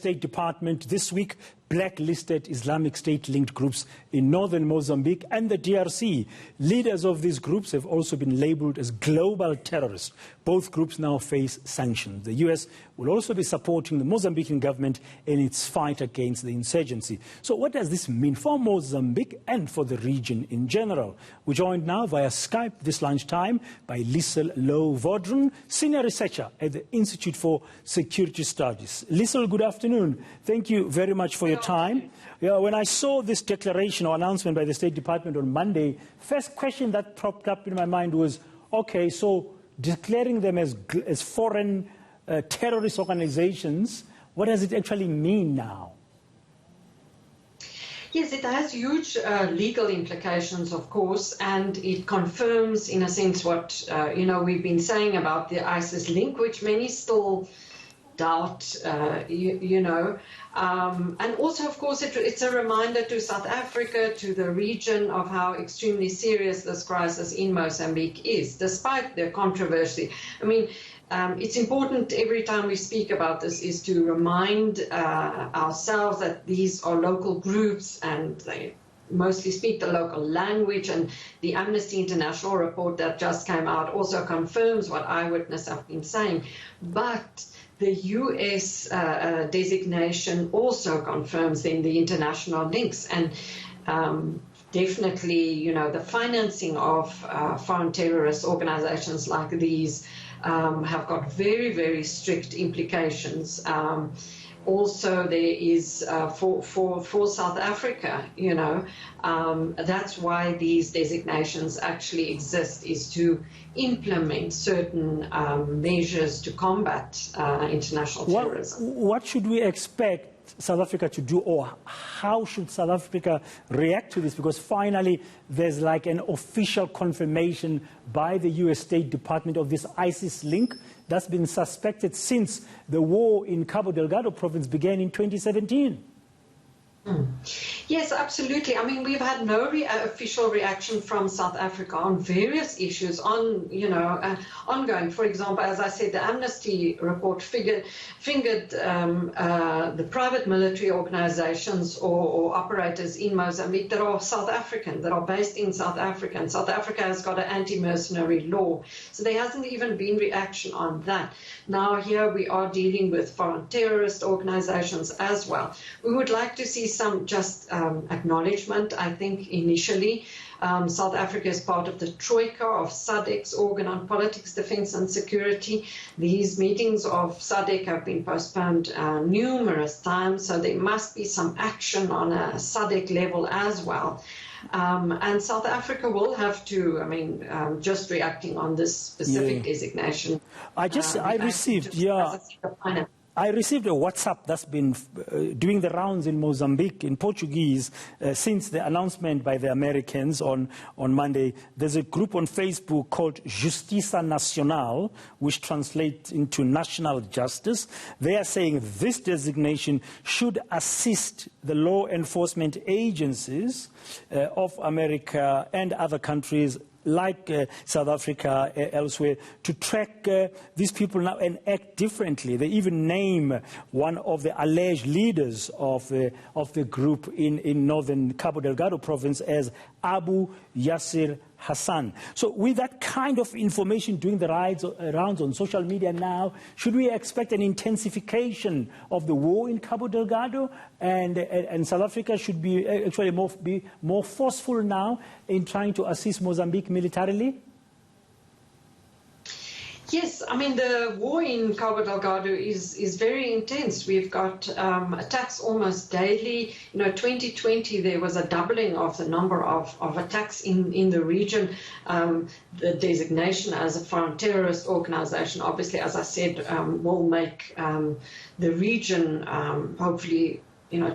State Department this week blacklisted Islamic State-linked groups in northern Mozambique and the DRC. Leaders of these groups have also been labeled as global terrorists. Both groups now face sanctions. The U.S. will also be supporting the Mozambican government in its fight against the insurgency. So what does this mean for Mozambique and for the region in general? We're joined now via Skype this lunchtime by Liesl Vodron, senior researcher at the Institute for Security Studies. Liesl, good afternoon. Thank you very much for your time. Yeah, when I saw this declaration or announcement by the State Department on Monday, first question that popped up in my mind was, okay, so declaring them as foreign terrorist organizations, what does it actually mean now? Yes, it has huge legal implications, of course, and it confirms, in a sense, what we've been saying about the ISIS link, which many still doubt, and also, of course, it's a reminder to South Africa, to the region, of how extremely serious this crisis in Mozambique is, despite the controversy. I mean, it's important every time we speak about this is to remind ourselves that these are local groups and they mostly speak the local language, and the Amnesty International report that just came out also confirms what eyewitnesses have been saying. But the U.S. designation also confirms then the international links, and definitely, the financing of foreign terrorist organizations like these have got very, very strict implications. Also, there is for South Africa, that's why these designations actually exist, is to implement certain measures to combat international terrorism. What should we expect South Africa to do, or how should South Africa react to this? Because finally there's like an official confirmation by the U.S. State Department of this ISIS link that's been suspected since the war in Cabo Delgado province began in 2017. Yes, absolutely. I mean, we've had no official reaction from South Africa on various issues, ongoing. For example, as I said, the Amnesty report fingered the private military organizations or operators in Mozambique that are South African, that are based in South Africa. And South Africa has got an anti-mercenary law. So there hasn't even been reaction on that. Now here we are dealing with foreign terrorist organizations as well. We would like to see some just acknowledgement, I think, initially. South Africa is part of the Troika of SADC's organ on politics, defense and security. These meetings of SADC have been postponed numerous times, so there must be some action on a SADC level as well. And South Africa will have to, just reacting on this specific designation. I received a WhatsApp that's been doing the rounds in Mozambique in Portuguese since the announcement by the Americans on Monday. There's a group on Facebook called Justiça Nacional, which translates into national justice. They are saying this designation should assist the law enforcement agencies of America and other countries like South Africa, elsewhere, to track these people now and act differently. They even name one of the alleged leaders of the group in northern Cabo Delgado province as Abu Yasir Hassan. So with that kind of information doing the rounds on social media now, should we expect an intensification of the war in Cabo Delgado, and South Africa should be actually be more forceful now in trying to assist Mozambique militarily? Yes, I mean, the war in Cabo Delgado is very intense. We've got attacks almost daily. 2020, there was a doubling of the number of attacks in the region. The designation as a foreign terrorist organization, obviously, as I said, will make the region hopefully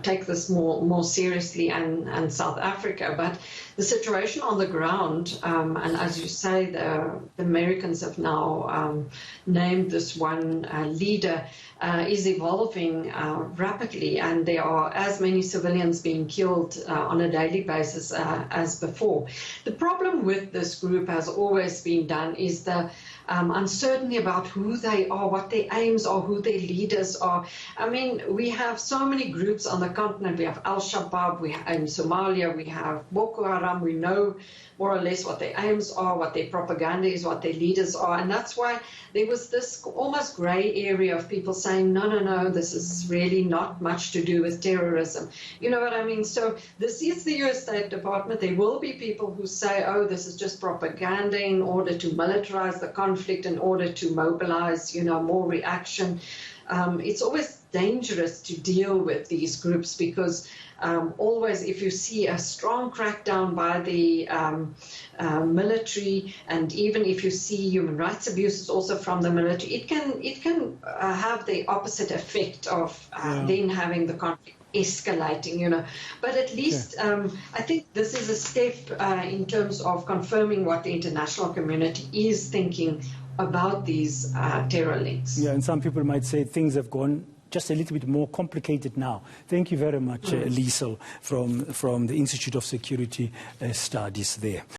take this more seriously, and South Africa. But the situation on the ground, and as you say, the Americans have now named this one leader, is evolving rapidly, and there are as many civilians being killed on a daily basis as before. The problem with this group has always been done is the uncertainty about who they are, what their aims are, who their leaders are. I mean, we have so many groups on the continent. We have Al-Shabaab, in Somalia, we have Boko Haram. We know more or less what their aims are, what their propaganda is, what their leaders are. And that's why there was this almost grey area of people saying, no, this is really not much to do with terrorism. You know what I mean? So this is the US State Department. There will be people who say, oh, this is just propaganda in order to militarize the conflict, in order to mobilize, more reaction. It's always dangerous to deal with these groups because always if you see a strong crackdown by the military, and even if you see human rights abuses also from the military, it can have the opposite effect of then having the conflict escalating, But at least I think this is a step in terms of confirming what the international community is thinking about these terror links. Yeah, and some people might say things have gone just a little bit more complicated now. Thank you very much, Liesel, from the Institute of Security Studies there.